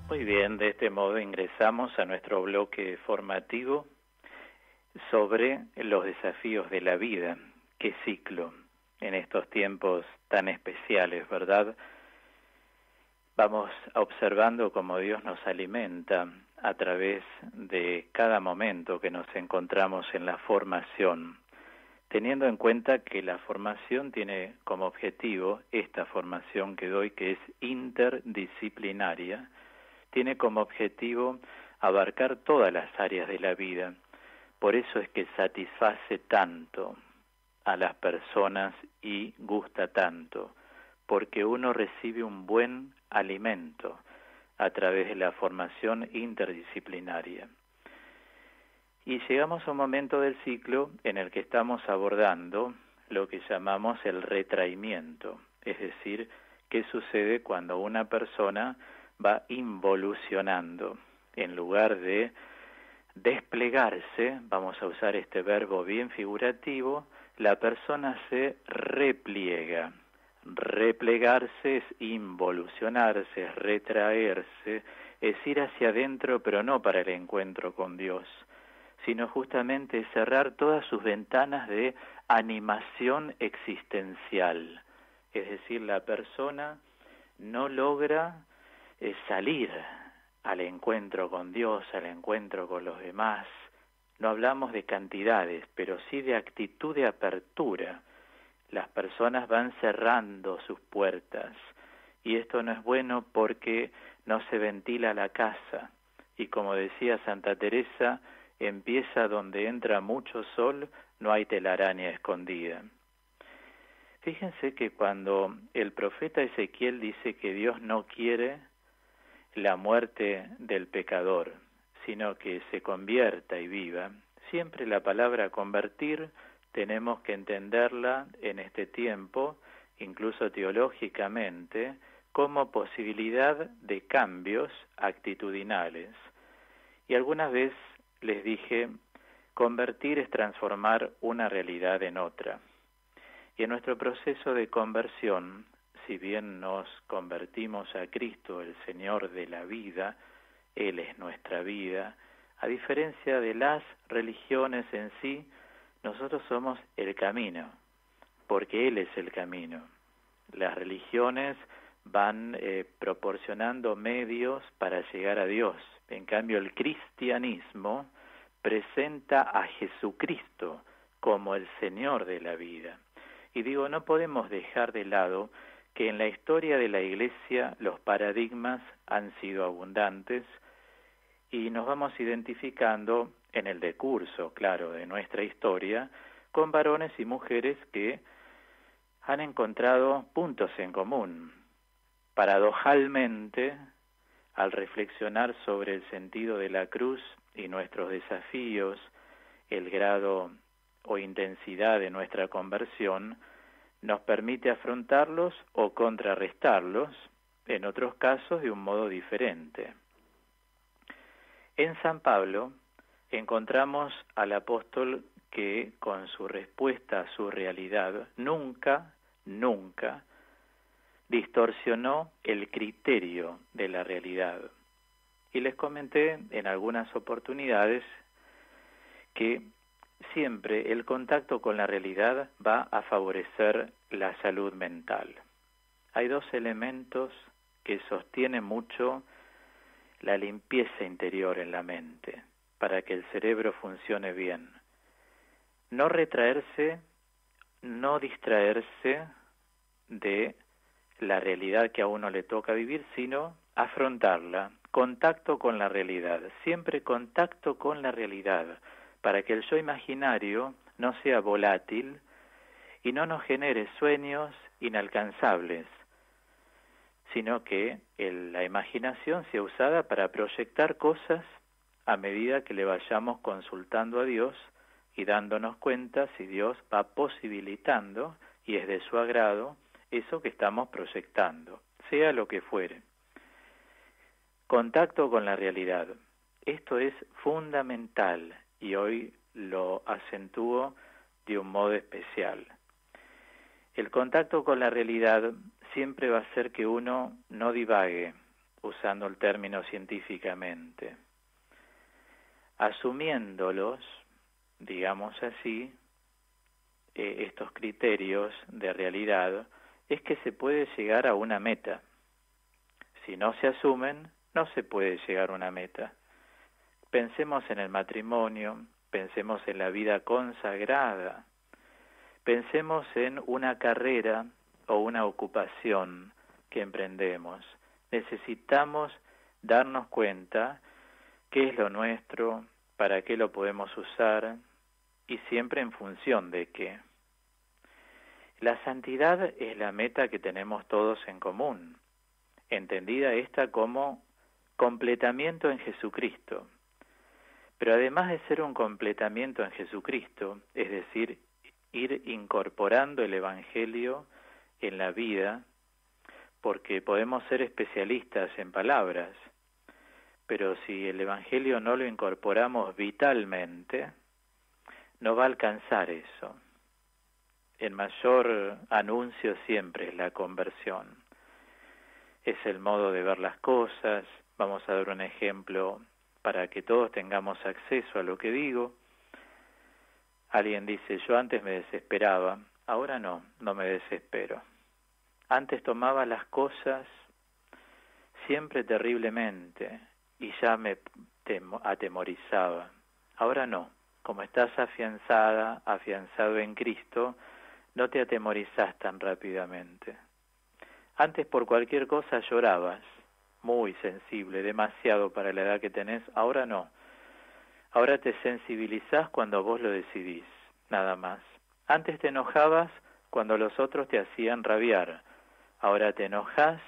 Muy bien, de este modo ingresamos a nuestro bloque formativo sobre los desafíos de la vida. ¿Qué ciclo en estos tiempos tan especiales, verdad? Vamos observando cómo Dios nos alimenta a través de cada momento que nos encontramos en la formación, teniendo en cuenta que la formación tiene como objetivo, esta formación que doy, que es interdisciplinaria, tiene como objetivo abarcar todas las áreas de la vida. Por eso es que satisface tanto a las personas y gusta tanto, porque uno recibe un buen alimento a través de la formación interdisciplinaria. Y llegamos a un momento del ciclo en el que estamos abordando lo que llamamos el retraimiento, es decir, qué sucede cuando una persona va involucionando. En lugar de desplegarse, vamos a usar este verbo bien figurativo, la persona se repliega. Replegarse es involucionarse, es retraerse, es ir hacia adentro, pero no para el encuentro con Dios, sino justamente cerrar todas sus ventanas de animación existencial. Es decir, la persona no logra salir al encuentro con Dios, al encuentro con los demás. No hablamos de cantidades, pero sí de actitud de apertura. Las personas van cerrando sus puertas y esto no es bueno porque no se ventila la casa. Y como decía Santa Teresa, empieza donde entra mucho sol, no hay telaraña escondida. Fíjense que cuando el profeta Ezequiel dice que Dios no quiere la muerte del pecador, sino que se convierta y viva, siempre la palabra convertir tenemos que entenderla en este tiempo, incluso teológicamente, como posibilidad de cambios actitudinales. Y alguna vez les dije, convertir es transformar una realidad en otra. Y en nuestro proceso de conversión, si bien nos convertimos a Cristo, el Señor de la vida, Él es nuestra vida, a diferencia de las religiones en sí, nosotros somos el camino, porque Él es el camino. Las religiones van proporcionando medios para llegar a Dios. En cambio, el cristianismo presenta a Jesucristo como el Señor de la vida. Y digo, no podemos dejar de lado que en la historia de la Iglesia los paradigmas han sido abundantes y nos vamos identificando en el decurso, claro, de nuestra historia, con varones y mujeres que han encontrado puntos en común. Paradojalmente, al reflexionar sobre el sentido de la cruz y nuestros desafíos, el grado o intensidad de nuestra conversión, nos permite afrontarlos o contrarrestarlos, en otros casos de un modo diferente. En San Pablo encontramos al apóstol que con su respuesta a su realidad nunca distorsionó el criterio de la realidad. Y les comenté en algunas oportunidades que siempre el contacto con la realidad va a favorecer la salud mental. Hay dos elementos que sostienen mucho la limpieza interior en la mente para que el cerebro funcione bien. No retraerse, no distraerse de la realidad que a uno le toca vivir, sino afrontarla, contacto con la realidad, siempre contacto con la realidad, para que el yo imaginario no sea volátil y no nos genere sueños inalcanzables, sino que la imaginación sea usada para proyectar cosas a medida que le vayamos consultando a Dios y dándonos cuenta si Dios va posibilitando y es de su agrado eso que estamos proyectando, sea lo que fuere. Contacto con la realidad. Esto es fundamental y hoy lo acentúo de un modo especial. El contacto con la realidad siempre va a hacer que uno no divague, usando el término científicamente. Asumiéndolos, digamos así, estos criterios de realidad, es que se puede llegar a una meta. Si no se asumen, no se puede llegar a una meta. Pensemos en el matrimonio, pensemos en la vida consagrada, pensemos en una carrera o una ocupación que emprendemos. Necesitamos darnos cuenta qué es lo nuestro, para qué lo podemos usar y siempre en función de qué. La santidad es la meta que tenemos todos en común, entendida esta como completamiento en Jesucristo. Pero además de ser un completamiento en Jesucristo, es decir, ir incorporando el Evangelio en la vida, porque podemos ser especialistas en palabras, pero si el Evangelio no lo incorporamos vitalmente, no va a alcanzar eso. El mayor anuncio siempre es la conversión. Es el modo de ver las cosas. Vamos a dar un ejemplo para que todos tengamos acceso a lo que digo. Alguien dice, yo antes me desesperaba, ahora no me desespero. Antes tomaba las cosas siempre terriblemente y ya me atemorizaba. Ahora no, como estás afianzado en Cristo, no te atemorizás tan rápidamente. Antes por cualquier cosa llorabas, muy sensible, demasiado para la edad que tenés, ahora no. Ahora te sensibilizás cuando vos lo decidís, nada más. Antes te enojabas cuando los otros te hacían rabiar, ahora te enojás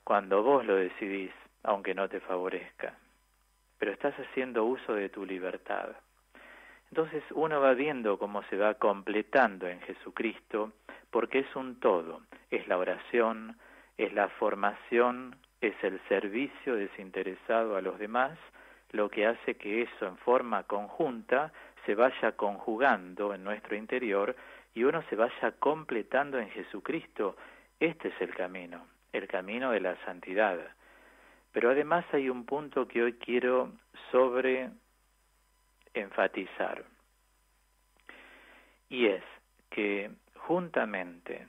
cuando vos lo decidís, aunque no te favorezca. Pero estás haciendo uso de tu libertad. Entonces uno va viendo cómo se va completando en Jesucristo, porque es un todo, es la oración, es la formación, es el servicio desinteresado a los demás, lo que hace que eso en forma conjunta se vaya conjugando en nuestro interior y uno se vaya completando en Jesucristo. Este es el camino de la santidad. Pero además hay un punto que hoy quiero enfatizar, y es que juntamente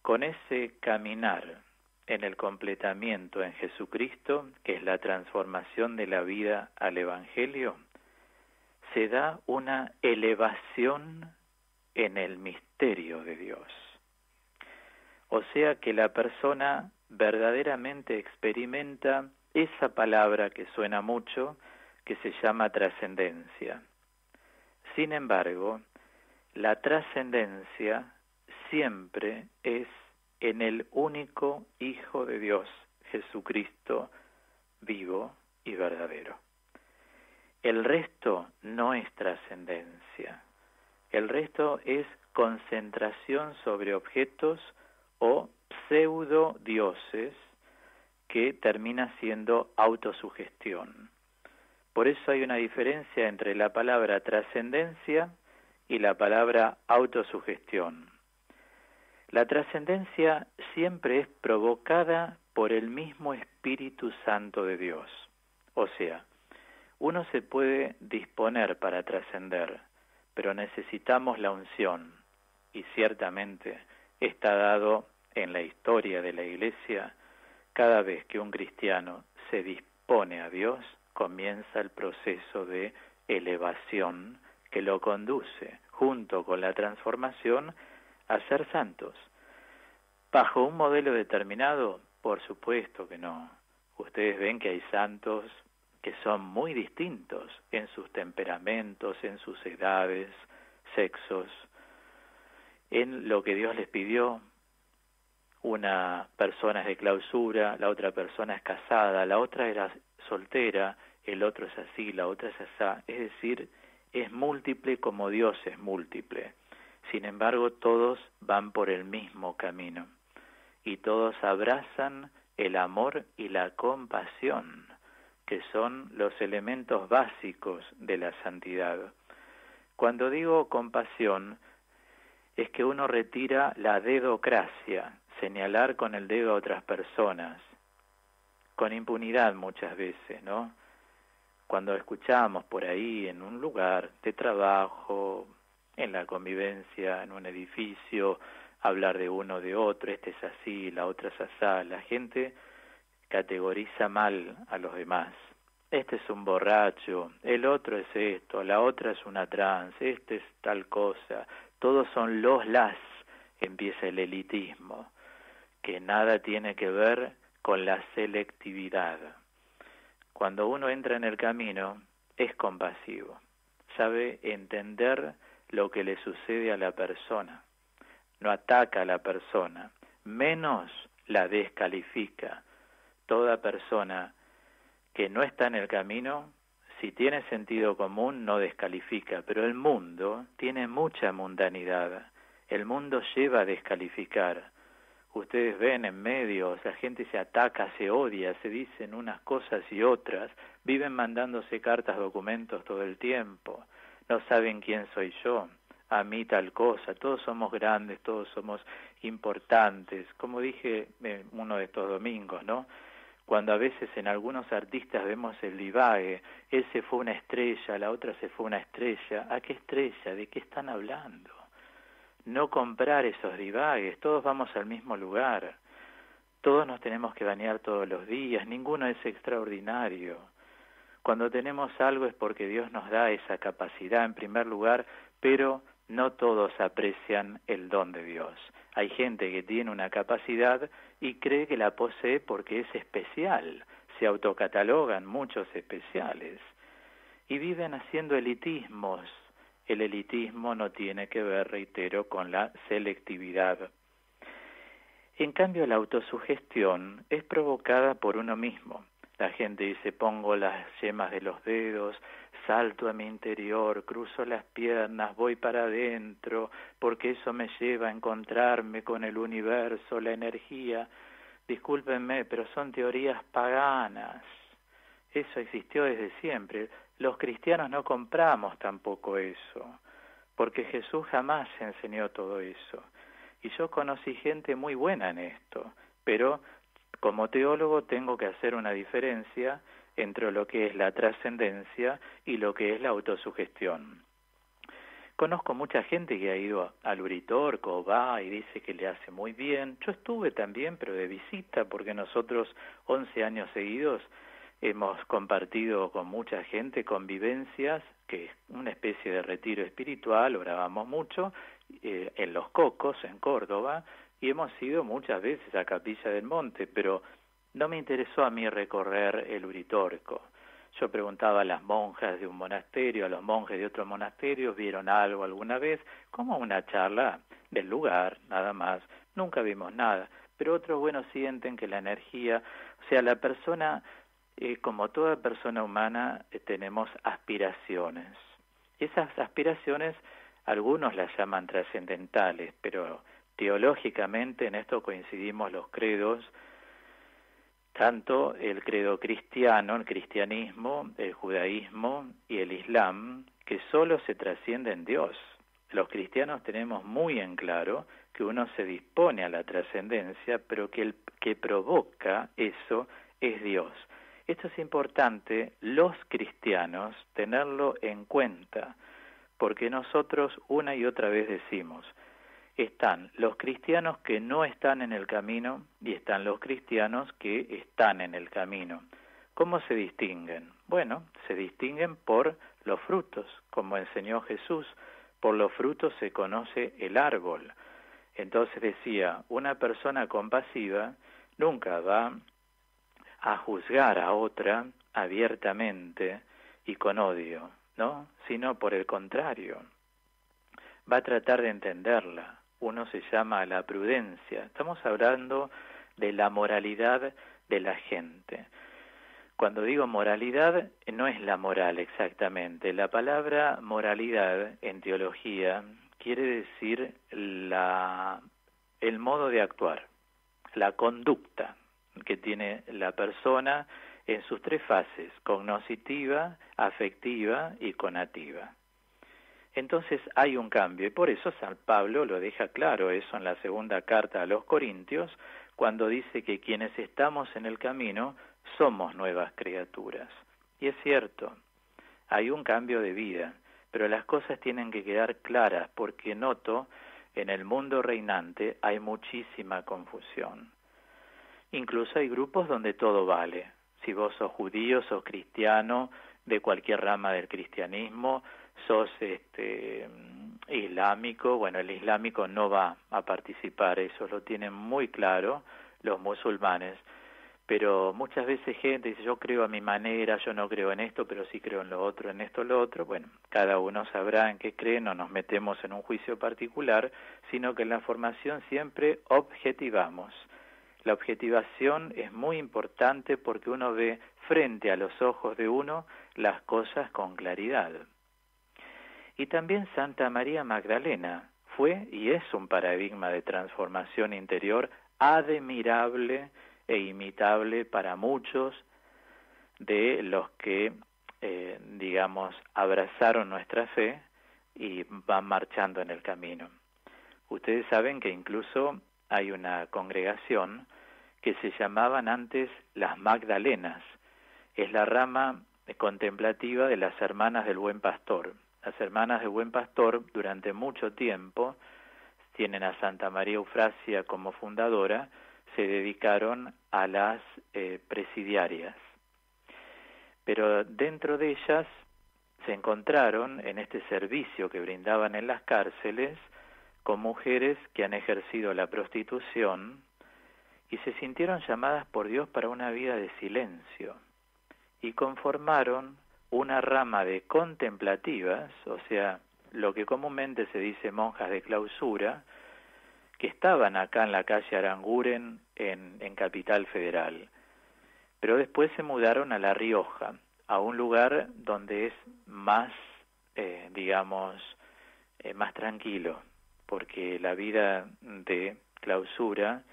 con ese caminar en el completamiento en Jesucristo, que es la transformación de la vida al Evangelio, se da una elevación en el misterio de Dios. O sea que la persona verdaderamente experimenta esa palabra que suena mucho, que se llama trascendencia. Sin embargo, la trascendencia siempre es en el único Hijo de Dios, Jesucristo, vivo y verdadero. El resto no es trascendencia. El resto es concentración sobre objetos o pseudo dioses que termina siendo autosugestión. Por eso hay una diferencia entre la palabra trascendencia y la palabra autosugestión. La trascendencia siempre es provocada por el mismo Espíritu Santo de Dios. O sea, uno se puede disponer para trascender, pero necesitamos la unción, y ciertamente está dado en la historia de la Iglesia. Cada vez que un cristiano se dispone a Dios, comienza el proceso de elevación que lo conduce, junto con la transformación, a ser santos. ¿Bajo un modelo determinado? Por supuesto que no. Ustedes ven que hay santos que son muy distintos en sus temperamentos, en sus edades, sexos, en lo que Dios les pidió. Una persona es de clausura, la otra persona es casada, la otra era soltera, el otro es así, la otra es asá. Es decir, es múltiple como Dios es múltiple. Sin embargo, todos van por el mismo camino y todos abrazan el amor y la compasión, que son los elementos básicos de la santidad. Cuando digo compasión, es que uno retira la dedocracia, señalar con el dedo a otras personas, con impunidad muchas veces, ¿no? Cuando escuchamos por ahí en un lugar de trabajo, en la convivencia, en un edificio, hablar de uno de otro, este es así, la otra es asá, la gente categoriza mal a los demás. Este es un borracho, el otro es esto, la otra es una trans, este es tal cosa, todos son las, empieza el elitismo, que nada tiene que ver con la selectividad. Cuando uno entra en el camino, es compasivo, sabe entender lo que le sucede a la persona, no ataca a la persona, menos la descalifica. Toda persona que no está en el camino, si tiene sentido común, no descalifica, pero el mundo tiene mucha mundanidad, el mundo lleva a descalificar. Ustedes ven en medios, la gente se ataca, se odia, se dicen unas cosas y otras, viven mandándose cartas, documentos todo el tiempo, no saben quién soy yo, a mí tal cosa, todos somos grandes, todos somos importantes, como dije uno de estos domingos, ¿no? Cuando a veces en algunos artistas vemos el divague, él se fue una estrella, la otra se fue una estrella, ¿a qué estrella? ¿De qué están hablando? No comprar esos divagues, todos vamos al mismo lugar, todos nos tenemos que bañar todos los días, ninguno es extraordinario. Cuando tenemos algo es porque Dios nos da esa capacidad en primer lugar, pero no todos aprecian el don de Dios. Hay gente que tiene una capacidad y cree que la posee porque es especial, se autocatalogan muchos especiales y viven haciendo elitismos. El elitismo no tiene que ver, reitero, con la selectividad. En cambio, la autosugestión es provocada por uno mismo. La gente dice, pongo las yemas de los dedos, salto a mi interior, cruzo las piernas, voy para adentro, porque eso me lleva a encontrarme con el universo, la energía. Discúlpenme, pero son teorías paganas. Eso existió desde siempre. Los cristianos no compramos tampoco eso, porque Jesús jamás enseñó todo eso. Y yo conocí gente muy buena en esto, pero como teólogo tengo que hacer una diferencia entre lo que es la trascendencia y lo que es la autosugestión. Conozco mucha gente que ha ido al Uritorco, va y dice que le hace muy bien. Yo estuve también, pero de visita, porque nosotros 11 años seguidos hemos compartido con mucha gente convivencias, que es una especie de retiro espiritual, orábamos mucho, en Los Cocos, en Córdoba, y hemos ido muchas veces a Capilla del Monte, pero no me interesó a mí recorrer el Uritorco. Yo preguntaba a las monjas de un monasterio, a los monjes de otro monasterio, ¿vieron algo alguna vez? Como una charla del lugar, nada más. Nunca vimos nada, pero otros, bueno, sienten que la energía, o sea, la persona, como toda persona humana, tenemos aspiraciones. Esas aspiraciones, algunos las llaman trascendentales, pero teológicamente en esto coincidimos los credos, tanto el credo cristiano, el cristianismo, el judaísmo y el islam, que solo se trasciende en Dios. Los cristianos tenemos muy en claro que uno se dispone a la trascendencia, pero que el que provoca eso es Dios. Esto es importante, los cristianos, tenerlo en cuenta, porque nosotros una y otra vez decimos, están los cristianos que no están en el camino y están los cristianos que están en el camino. ¿Cómo se distinguen? Bueno, se distinguen por los frutos, como enseñó Jesús, por los frutos se conoce el árbol. Entonces decía, una persona compasiva nunca va a juzgar a otra abiertamente y con odio, ¿no? Sino por el contrario, va a tratar de entenderla. Uno se llama la prudencia. Estamos hablando de la moralidad de la gente. Cuando digo moralidad, no es la moral exactamente. La palabra moralidad en teología quiere decir el modo de actuar, la conducta que tiene la persona en sus tres fases, cognoscitiva, afectiva y conativa. Entonces hay un cambio, y por eso San Pablo lo deja claro eso en la segunda carta a los Corintios, cuando dice que quienes estamos en el camino somos nuevas criaturas. Y es cierto, hay un cambio de vida, pero las cosas tienen que quedar claras porque noto en el mundo reinante hay muchísima confusión. Incluso hay grupos donde todo vale. Si vos sos judío, sos cristiano, de cualquier rama del cristianismo, sos islámico, bueno, el islámico no va a participar, eso lo tienen muy claro los musulmanes, pero muchas veces gente dice, yo creo a mi manera, yo no creo en esto, pero sí creo en lo otro, en esto, lo otro. Bueno, cada uno sabrá en qué cree, no nos metemos en un juicio particular, sino que en la formación siempre objetivamos. La objetivación es muy importante porque uno ve frente a los ojos de uno las cosas con claridad. Y también Santa María Magdalena fue y es un paradigma de transformación interior admirable e imitable para muchos de los que, abrazaron nuestra fe y van marchando en el camino. Ustedes saben que incluso hay una congregación que se llamaban antes las Magdalenas. Es la rama contemplativa de las Hermanas del Buen Pastor. Las Hermanas del Buen Pastor durante mucho tiempo, tienen a Santa María Eufrasia como fundadora, se dedicaron a las presidiarias. Pero dentro de ellas se encontraron en este servicio que brindaban en las cárceles con mujeres que han ejercido la prostitución y se sintieron llamadas por Dios para una vida de silencio y conformaron una rama de contemplativas, o sea, lo que comúnmente se dice monjas de clausura, que estaban acá en la calle Aranguren, en Capital Federal. Pero después se mudaron a La Rioja, a un lugar donde es más, más tranquilo, porque la vida de clausura,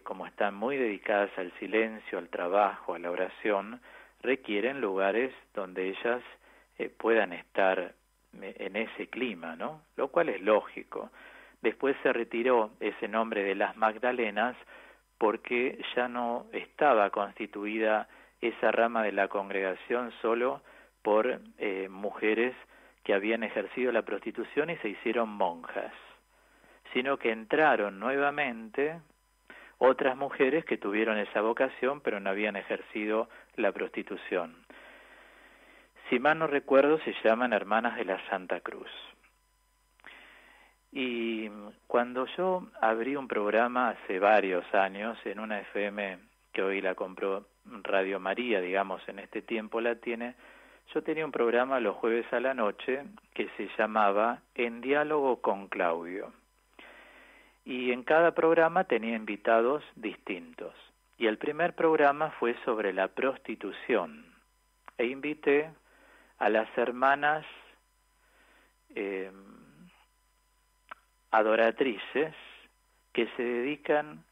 como están muy dedicadas al silencio, al trabajo, a la oración, requieren lugares donde ellas puedan estar en ese clima, ¿no? Lo cual es lógico. Después se retiró ese nombre de las Magdalenas porque ya no estaba constituida esa rama de la congregación solo por mujeres que habían ejercido la prostitución y se hicieron monjas, sino que entraron nuevamente otras mujeres que tuvieron esa vocación pero no habían ejercido la prostitución. Si mal no recuerdo, se llaman Hermanas de la Santa Cruz. Y cuando yo abrí un programa hace varios años en una FM que hoy la compró Radio María, digamos, en este tiempo la tiene, yo tenía un programa los jueves a la noche que se llamaba En Diálogo con Claudio. Y en cada programa tenía invitados distintos. Y el primer programa fue sobre la prostitución. E invité a las hermanas adoratrices que se dedican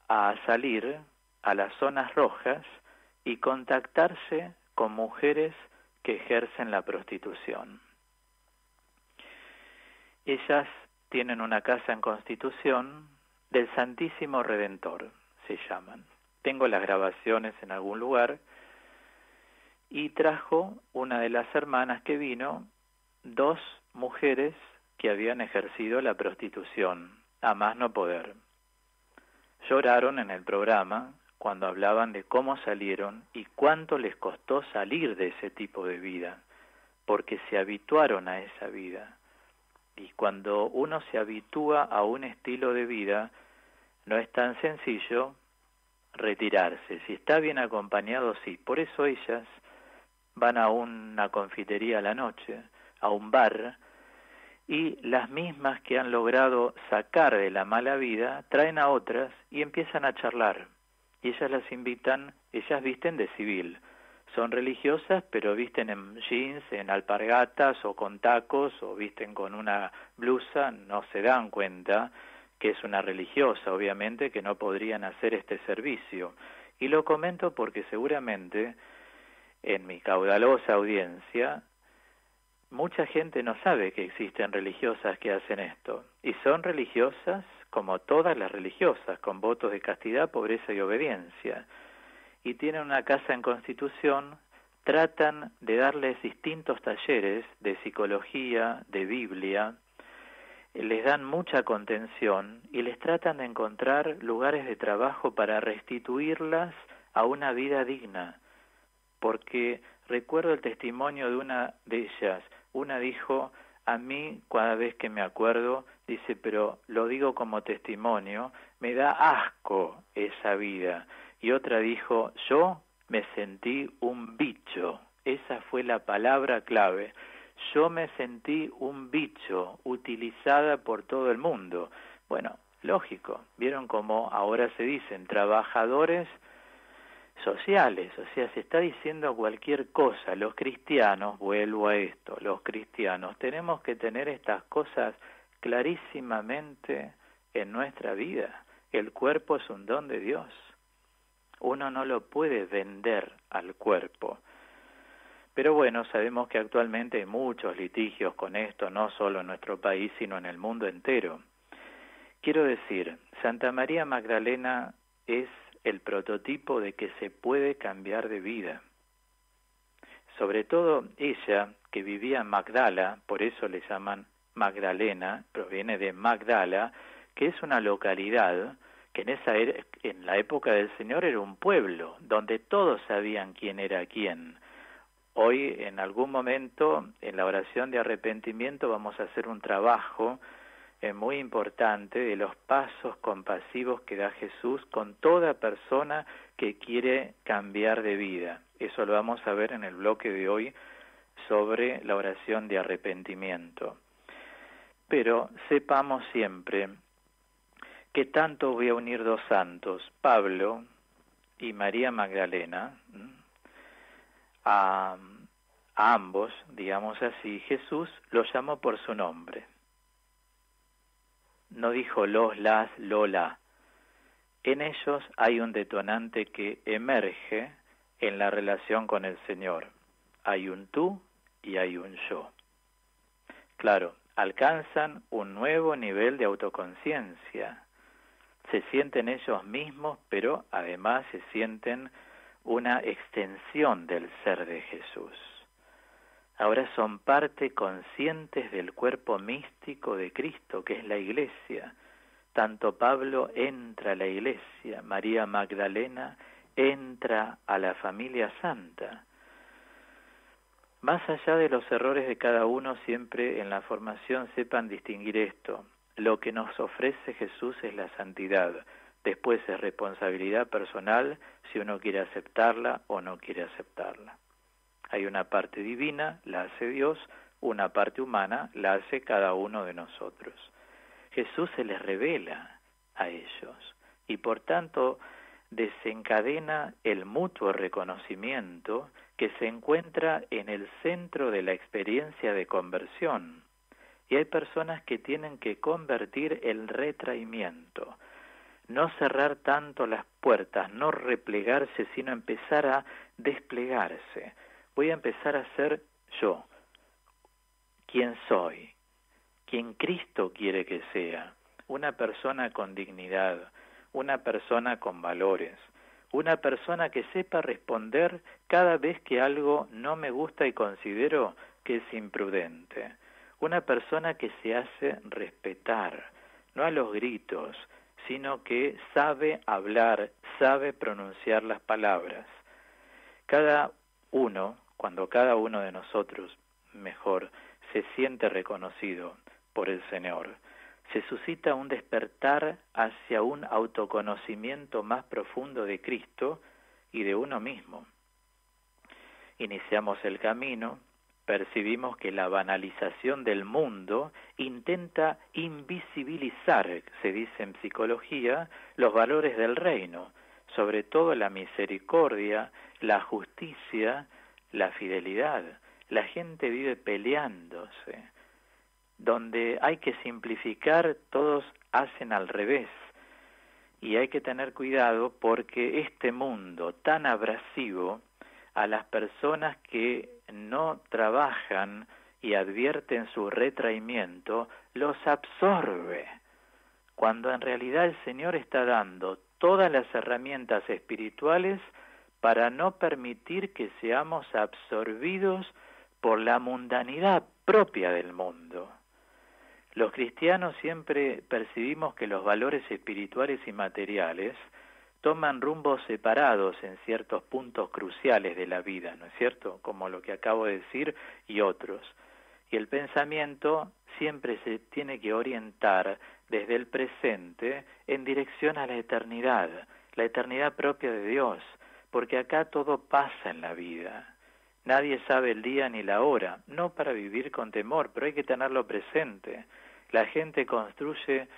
a salir a las zonas rojas y contactarse con mujeres que ejercen la prostitución. Ellas tienen una casa en Constitución del Santísimo Redentor, se llaman. Tengo las grabaciones en algún lugar y trajo una de las hermanas que vino 2 mujeres que habían ejercido la prostitución, a más no poder. Lloraron en el programa cuando hablaban de cómo salieron y cuánto les costó salir de ese tipo de vida, porque se habituaron a esa vida. Y cuando uno se habitúa a un estilo de vida, no es tan sencillo retirarse. Si está bien acompañado, sí. Por eso ellas van a una confitería a la noche, a un bar, y las mismas que han logrado sacar de la mala vida, traen a otras y empiezan a charlar. Y ellas las invitan, ellas visten de civil. Son religiosas, pero visten en jeans, en alpargatas o con tacos, o visten con una blusa, no se dan cuenta que es una religiosa, obviamente, que no podrían hacer este servicio. Y lo comento porque seguramente en mi caudalosa audiencia mucha gente no sabe que existen religiosas que hacen esto. Y son religiosas como todas las religiosas, con votos de castidad, pobreza y obediencia. y tienen una casa en Constitución, tratan de darles distintos talleres de psicología, de Biblia, les dan mucha contención y les tratan de encontrar lugares de trabajo para restituirlas a una vida digna. Porque recuerdo el testimonio de una de ellas. Una dijo, a mí cada vez que me acuerdo, dice, pero lo digo como testimonio, me da asco esa vida. Y otra dijo, yo me sentí un bicho. Esa fue la palabra clave. Yo me sentí un bicho utilizada por todo el mundo. Bueno, lógico, vieron cómo ahora se dicen trabajadores sociales, o sea, se está diciendo cualquier cosa. Los cristianos, vuelvo a esto, los cristianos tenemos que tener estas cosas clarísimamente en nuestra vida. El cuerpo es un don de Dios. Uno no lo puede vender al cuerpo. Pero bueno, sabemos que actualmente hay muchos litigios con esto, no solo en nuestro país, sino en el mundo entero. Quiero decir, Santa María Magdalena es el prototipo de que se puede cambiar de vida. Sobre todo ella, que vivía en Magdala, por eso le llaman Magdalena, proviene de Magdala, que es una localidad que en la época del Señor era un pueblo, donde todos sabían quién era quién. Hoy, en algún momento, en la oración de arrepentimiento, vamos a hacer un trabajo muy importante de los pasos compasivos que da Jesús con toda persona que quiere cambiar de vida. Eso lo vamos a ver en el bloque de hoy sobre la oración de arrepentimiento. Pero sepamos siempre que tanto voy a unir dos santos, Pablo y María Magdalena, a ambos, digamos así, Jesús los llamó por su nombre. No dijo los, las, lola. En ellos hay un detonante que emerge en la relación con el Señor. Hay un tú y hay un yo. Claro, alcanzan un nuevo nivel de autoconciencia. Se sienten ellos mismos, pero además se sienten una extensión del ser de Jesús. Ahora son parte conscientes del cuerpo místico de Cristo, que es la Iglesia. Tanto Pablo entra a la Iglesia, María Magdalena entra a la familia santa. Más allá de los errores de cada uno, siempre en la formación sepan distinguir esto. Lo que nos ofrece Jesús es la santidad. Después es responsabilidad personal si uno quiere aceptarla o no quiere aceptarla. Hay una parte divina, la hace Dios, una parte humana, la hace cada uno de nosotros. Jesús se les revela a ellos y por tanto desencadena el mutuo reconocimiento que se encuentra en el centro de la experiencia de conversión. Y hay personas que tienen que convertir el retraimiento, no cerrar tanto las puertas, no replegarse, sino empezar a desplegarse. Voy a empezar a ser yo, quien soy, quien Cristo quiere que sea, una persona con dignidad, una persona con valores, una persona que sepa responder cada vez que algo no me gusta y considero que es imprudente, una persona que se hace respetar, no a los gritos, sino que sabe hablar, sabe pronunciar las palabras. Cuando cada uno de nosotros, mejor, se siente reconocido por el Señor, se suscita un despertar hacia un autoconocimiento más profundo de Cristo y de uno mismo. Iniciamos el camino, percibimos que la banalización del mundo intenta invisibilizar, se dice en psicología, los valores del reino, sobre todo la misericordia, la justicia, la fidelidad. La gente vive peleándose. Donde hay que simplificar, todos hacen al revés. Y hay que tener cuidado porque este mundo tan abrasivo, a las personas que no trabajan y advierten su retraimiento, los absorbe, cuando en realidad el Señor está dando todas las herramientas espirituales para no permitir que seamos absorbidos por la mundanidad propia del mundo. Los cristianos siempre percibimos que los valores espirituales y materiales toman rumbos separados en ciertos puntos cruciales de la vida, ¿no es cierto? Como lo que acabo de decir y otros. Y el pensamiento siempre se tiene que orientar desde el presente en dirección a la eternidad propia de Dios, porque acá todo pasa en la vida. Nadie sabe el día ni la hora, no para vivir con temor, pero hay que tenerlo presente. La gente construye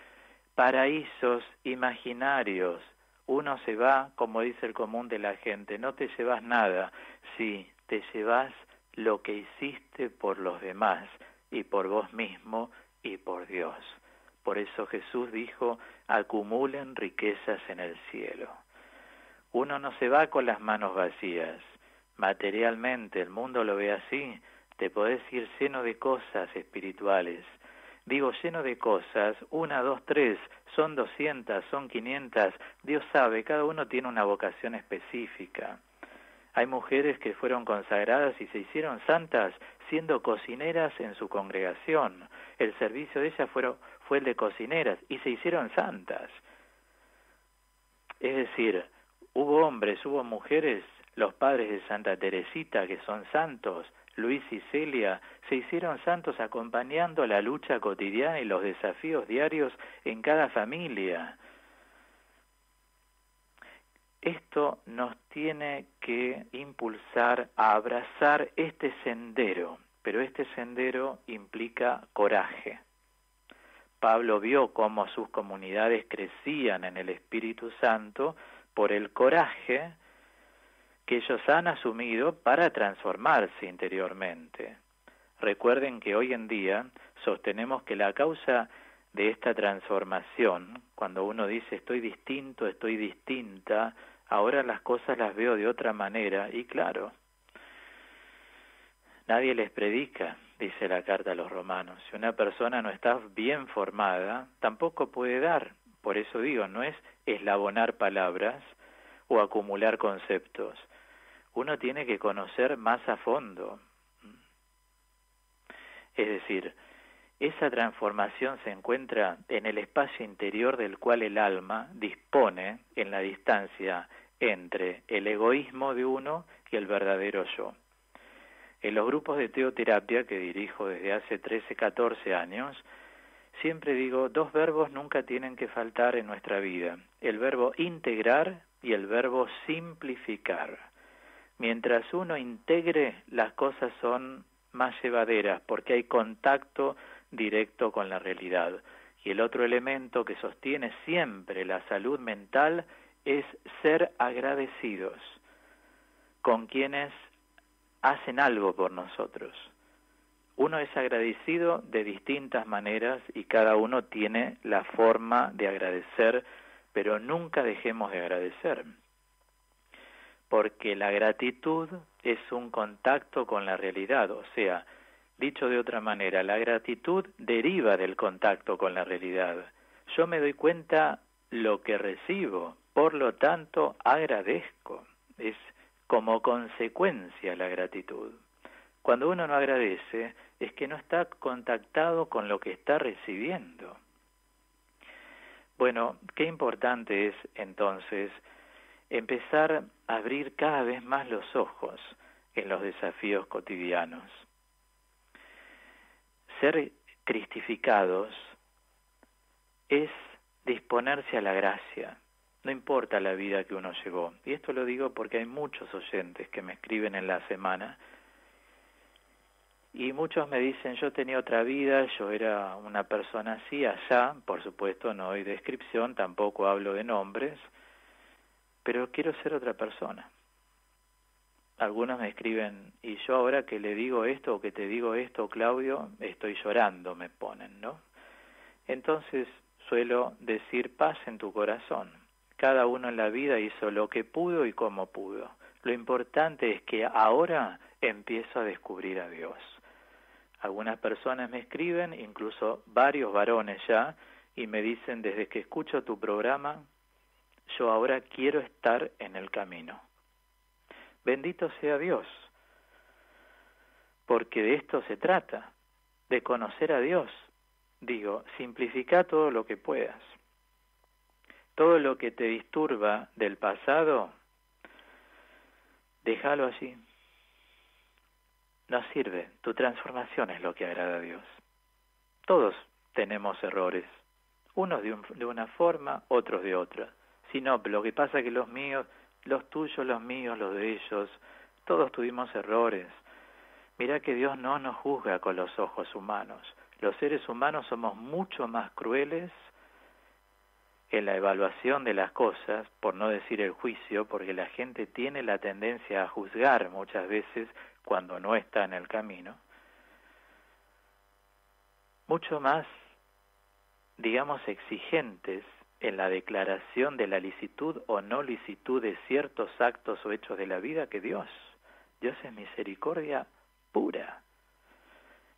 paraísos imaginarios. Uno se va, como dice el común de la gente, no te llevas nada, sí, te llevas lo que hiciste por los demás y por vos mismo y por Dios. Por eso Jesús dijo, acumulen riquezas en el cielo. Uno no se va con las manos vacías. Materialmente, el mundo lo ve así, te podés ir lleno de cosas espirituales. Digo, lleno de cosas, 1, 2, 3, son 200, son 500, Dios sabe, cada uno tiene una vocación específica. Hay mujeres que fueron consagradas y se hicieron santas siendo cocineras en su congregación. El servicio de ellas fue el de cocineras y se hicieron santas. Es decir, hubo hombres, hubo mujeres, los padres de Santa Teresita que son santos, Luis y Celia, se hicieron santos acompañando la lucha cotidiana y los desafíos diarios en cada familia. Esto nos tiene que impulsar a abrazar este sendero, pero este sendero implica coraje. Pablo vio cómo sus comunidades crecían en el Espíritu Santo por el coraje que ellos han asumido para transformarse interiormente. Recuerden que hoy en día sostenemos que la causa de esta transformación, cuando uno dice estoy distinto, estoy distinta, ahora las cosas las veo de otra manera, y claro, nadie les predica, dice la carta a los romanos. Si una persona no está bien formada, tampoco puede dar. Por eso digo, no es eslabonar palabras o acumular conceptos. Uno tiene que conocer más a fondo. Es decir, esa transformación se encuentra en el espacio interior del cual el alma dispone en la distancia entre el egoísmo de uno y el verdadero yo. En los grupos de teoterapia que dirijo desde hace 13, 14 años, siempre digo, 2 verbos nunca tienen que faltar en nuestra vida: el verbo integrar y el verbo simplificar. Mientras uno integre, las cosas son más llevaderas porque hay contacto directo con la realidad. Y el otro elemento que sostiene siempre la salud mental es ser agradecidos con quienes hacen algo por nosotros. Uno es agradecido de distintas maneras y cada uno tiene la forma de agradecer, pero nunca dejemos de agradecer. Porque la gratitud es un contacto con la realidad, o sea, dicho de otra manera, la gratitud deriva del contacto con la realidad. Yo me doy cuenta lo que recibo, por lo tanto agradezco. Es como consecuencia la gratitud. Cuando uno no agradece, es que no está contactado con lo que está recibiendo. Bueno, qué importante es entonces empezar a abrir cada vez más los ojos en los desafíos cotidianos. Ser cristificados es disponerse a la gracia, no importa la vida que uno llevó. Y esto lo digo porque hay muchos oyentes que me escriben en la semana y muchos me dicen, yo tenía otra vida, yo era una persona así, allá, por supuesto no doy descripción, tampoco hablo de nombres, pero quiero ser otra persona. Algunos me escriben, y yo ahora que le digo esto o que te digo esto, Claudio, estoy llorando, me ponen, ¿no? Entonces suelo decir, paz en tu corazón. Cada uno en la vida hizo lo que pudo y como pudo. Lo importante es que ahora empiezo a descubrir a Dios. Algunas personas me escriben, incluso varios varones ya, y me dicen, desde que escucho tu programa, yo ahora quiero estar en el camino. Bendito sea Dios, porque de esto se trata, de conocer a Dios. Digo, simplifica todo lo que puedas. Todo lo que te disturba del pasado, déjalo allí. No sirve, tu transformación es lo que agrada a Dios. Todos tenemos errores, unos de una forma, otros de otra. Si no, lo que pasa es que los míos, los tuyos, los míos, los de ellos, todos tuvimos errores. Mirá que Dios no nos juzga con los ojos humanos. Los seres humanos somos mucho más crueles en la evaluación de las cosas, por no decir el juicio, porque la gente tiene la tendencia a juzgar muchas veces cuando no está en el camino. Mucho más, digamos, exigentes en la declaración de la licitud o no licitud de ciertos actos o hechos de la vida que Dios. Dios es misericordia pura.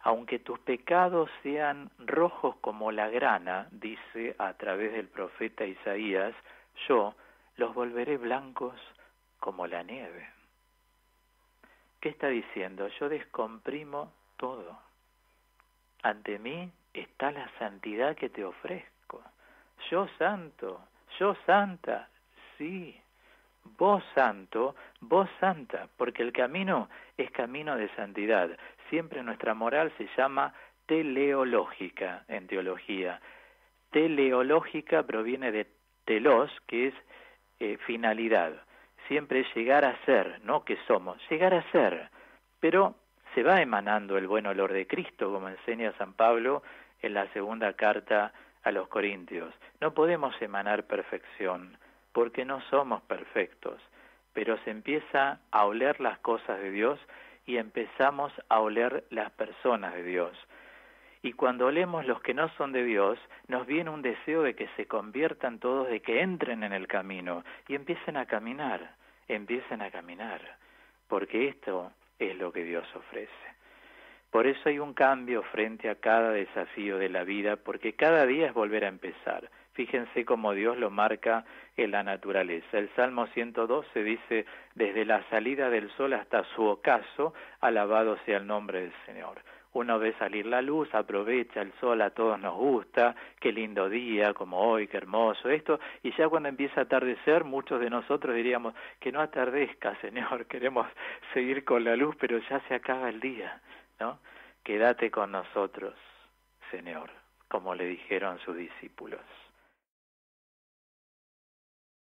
Aunque tus pecados sean rojos como la grana, dice a través del profeta Isaías, yo los volveré blancos como la nieve. ¿Qué está diciendo? Yo descomprimo todo. Ante mí está la santidad que te ofrezco. Yo santo, yo santa, sí. Vos santo, vos santa, porque el camino es camino de santidad. Siempre nuestra moral se llama teleológica en teología. Teleológica proviene de telos, que es finalidad. Siempre es llegar a ser, no que somos, llegar a ser. Pero se va emanando el buen olor de Cristo, como enseña San Pablo en la segunda carta a los Corintios. No podemos emanar perfección, porque no somos perfectos, pero se empieza a oler las cosas de Dios y empezamos a oler las personas de Dios. Y cuando olemos los que no son de Dios, nos viene un deseo de que se conviertan todos, de que entren en el camino y empiecen a caminar, porque esto es lo que Dios ofrece. Por eso hay un cambio frente a cada desafío de la vida, porque cada día es volver a empezar. Fíjense cómo Dios lo marca en la naturaleza. El Salmo 112 dice, desde la salida del sol hasta su ocaso, alabado sea el nombre del Señor. Uno ve salir la luz, aprovecha el sol, a todos nos gusta, qué lindo día, como hoy, qué hermoso esto, y ya cuando empieza a atardecer, muchos de nosotros diríamos, que no atardezca, Señor, queremos seguir con la luz, pero ya se acaba el día, ¿no? Quédate con nosotros, Señor, como le dijeron sus discípulos.